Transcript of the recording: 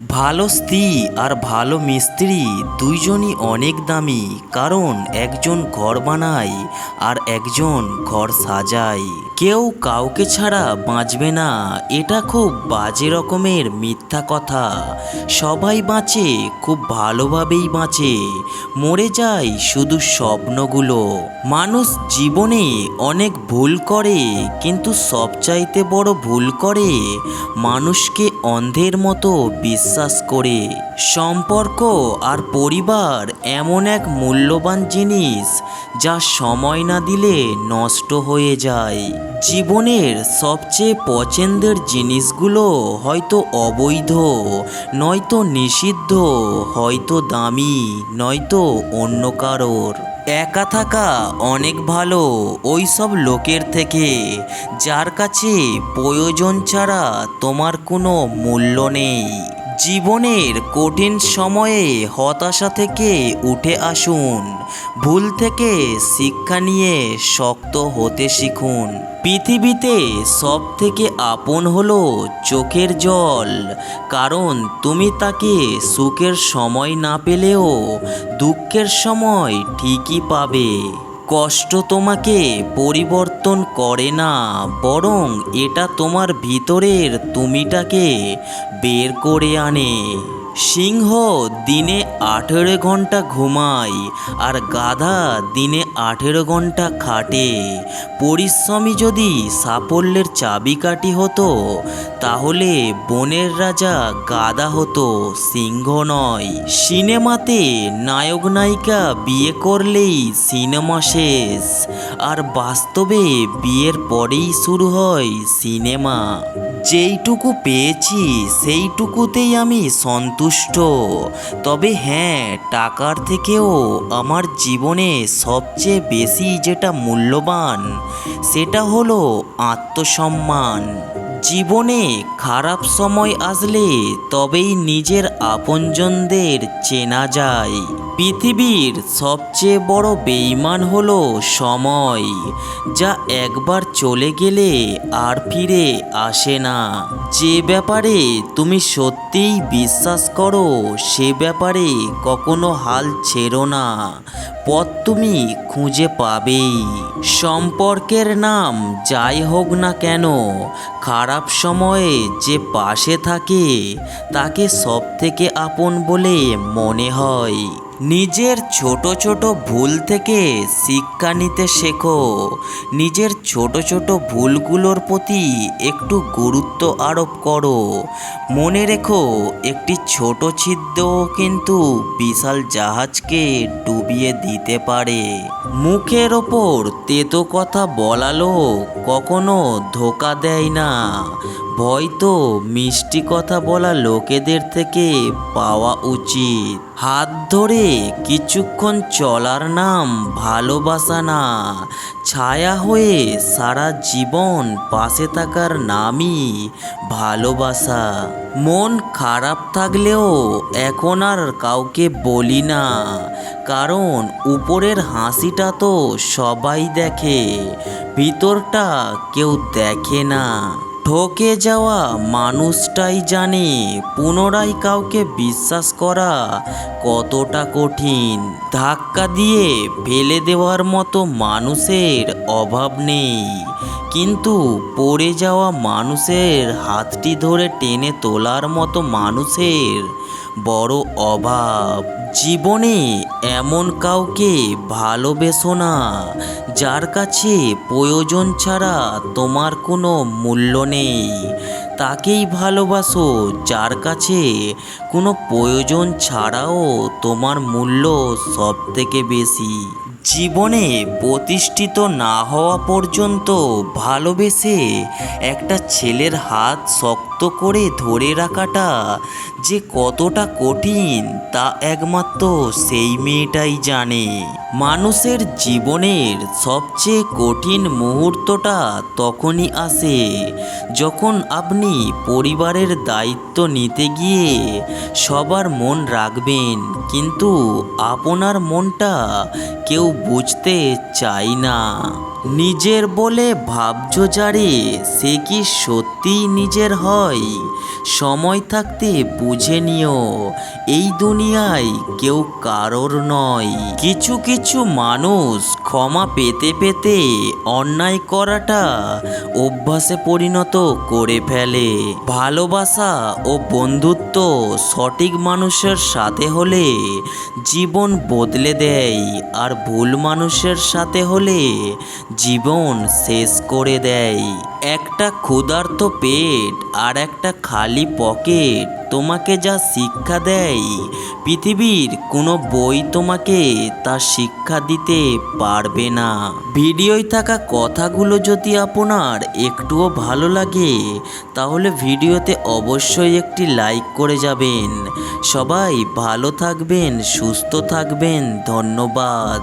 ভালো স্ত্রী আর ভালো মিস্ত্রি দুইজনই অনেক দামি, কারণ একজন ঘর বানায় আর একজন ঘর সাজায়। কেউ কাউকে ছাড়া বাঁচবে না, এটা খুব বাজে রকমের মিথ্যা কথা। সবাই বাঁচে, খুব ভালোভাবেই বাঁচে, মরে যায় শুধু স্বপ্নগুলো। মানুষ জীবনে অনেক ভুল করে, কিন্তু সবচাইতে বড় ভুল করে মানুষকে অন্ধের মতো বিশ্বাস করে। সম্পর্ক আর পরিবার এমন এক মূল্যবান জিনিস যা সময় না দিলে নষ্ট হয়ে যায়। জীবনের সবচেয়ে পছন্দের জিনিসগুলো হয়তো অবৈধ, নয়তো নিষিদ্ধ, হয়তো দামি, নয়তো অন্য কারোর। একা থাকা অনেক ভালো ওই সব লোকের থেকে যার কাছে প্রয়োজন ছাড়া তোমার কোনো মূল্য নেই। জীবনের কঠিন সময়ে হতাশা থেকে উঠে আসুন, ভুল থেকে শিক্ষা নিয়ে শক্ত হতে শিখুন। পৃথিবীতে সব থেকে আপন হলো চোখের জল, কারণ তুমি তাকে সুখের সময় না পেলেও দুঃখের সময় ঠিকই পাবে। কষ্ট তোমাকে পরিবর্তন করে না, বরং এটা তোমার ভিতরের তুমিটাকে বের করে আনে। সিংহ দিনে 18 ঘন্টা ঘুমায় আর গাধা দিনে 18 ঘন্টা খাটে। পরিশ্রমী যদি সাফল্যের চাবিকাঠি হতো, তাহলে বনের রাজা গাধা হতো, সিংহ নয়। সিনেমাতে নায়ক নায়িকা বিয়ে করলেই সিনেমা শেষ, আর বাস্তবে বিয়ের পরেই শুরু হয় সিনেমা। যেইটুকু পেয়েছি সেইটুকুতেই আমি সন্তুষ্ট। তবে হ্যাঁ, টাকার থেকেও আমার জীবনে সবচেয়ে বেশি যেটা মূল্যবান সেটা হলো আত্মসম্মান। জীবনে খারাপ সময় আসলে তবেই নিজের আপনজনদের চেনা যায়। পৃথিবীর সবচেয়ে বড় বেঈমান হলো সময়, যা একবার চলে গেলে আর ফিরে আসে না। যে ব্যাপারে তুমি সত্যিই বিশ্বাস করো সে ব্যাপারে কখনো হাল ছেড়ো না, পথ তুমি খুঁজে পাবেই। সম্পর্কের নাম যাই হোক না কেন, খারাপ সময়ে যে পাশে থাকে তাকে সবথেকে আপন বলে মনে হয়। নিজের ছোট ছোট ভুল থেকে শিক্ষা নিতে শেখো। নিজের ছোট ছোট ভুলগুলোর প্রতি একটু গুরুত্ব আরোপ করো। মনে রেখো, একটি ছোট ছিদ্রও কিন্তু বিশাল জাহাজকে ডুবিয়ে দিতে পারে। মুখের ওপর তেতো কথা বলা লোক কখনো ধোঁকা দেয় না। ভয় তো মিষ্টি কথা বলা লোকেদের থেকে পাওয়া উচিত। হাত ধরে কিছুক্ষণ চলার নাম ভালোবাসা না, ছায়া হয়ে সারা জীবন পাশে থাকার নামই ভালোবাসা। মন খারাপ থাকলেও এখন আর কাউকে বলি না, কারণ উপরের হাসিটা তো সবাই দেখে, ভিতরটা কেউ দেখে না। ঠকে যাওয়া মানুষটাই জানে পুনরায় কাউকে বিশ্বাস করা কতটা কঠিন। ধাক্কা দিয়ে ফেলে দেওয়ার মতো মানুষের অভাব নেই, কিন্তু পড়ে যাওয়া মানুষের হাতটি ধরে টেনে তোলার মতো মানুষের বড় অভাব। জীবনে এমন কাউকে ভালোবেসো না যার কাছে প্রয়োজন ছাড়া তোমার কোনো মূল্য নেই। তাকেই ভালোবাসো যার কাছে কোনো প্রয়োজন ছাড়াও তোমার মূল্য সব থেকে বেশি। জীবনে প্রতিষ্ঠিত না হওয়া পর্যন্ত ভালোবেসে একটা ছেলের হাত শক্ত করে ধরে রাখাটা যে কতটা কঠিন তা একমাত্র সেই মেয়েটাই জানে। মানুষের জীবনের সবচেয়ে কঠিন মুহূর্তটা তখনই আসে যখন আপনি পরিবারের দায়িত্ব নিতে গিয়ে সবার মন রাখবেন, কিন্তু আপনার মনটা কেউ বুঝতে চাই না। নিজের বলে ভাবছো যারে, সে কি সত্যিই নিজের হয়? সময় থাকতে বুঝে নিও, এই দুনিয়ায় কেউ কারোর নয়। কিছু কিছু মানুষ ক্ষমা পেতে পেতে অন্যায় করাটা অভ্যাসে পরিণত করে ফেলে। ভালোবাসা ও বন্ধুত্ব সঠিক মানুষের সাথে হলে জীবন বদলে দেয়, আর ভুল মানুষের সাথে হলে জীবন শেষ করে দেয়। একটা ক্ষুধার্ত পেট আর একটা খালি পকেট তোমাকে যা শিক্ষা দেয়, পৃথিবীর কোনো বই তোমাকে তা শিক্ষা দিতে পারবে না। ভিডিওয় থাকা কথাগুলো যদি আপনার একটুও ভালো লাগে, তাহলে ভিডিওতে অবশ্যই একটি লাইক করে যাবেন। সবাই ভালো থাকবেন, সুস্থ থাকবেন। ধন্যবাদ।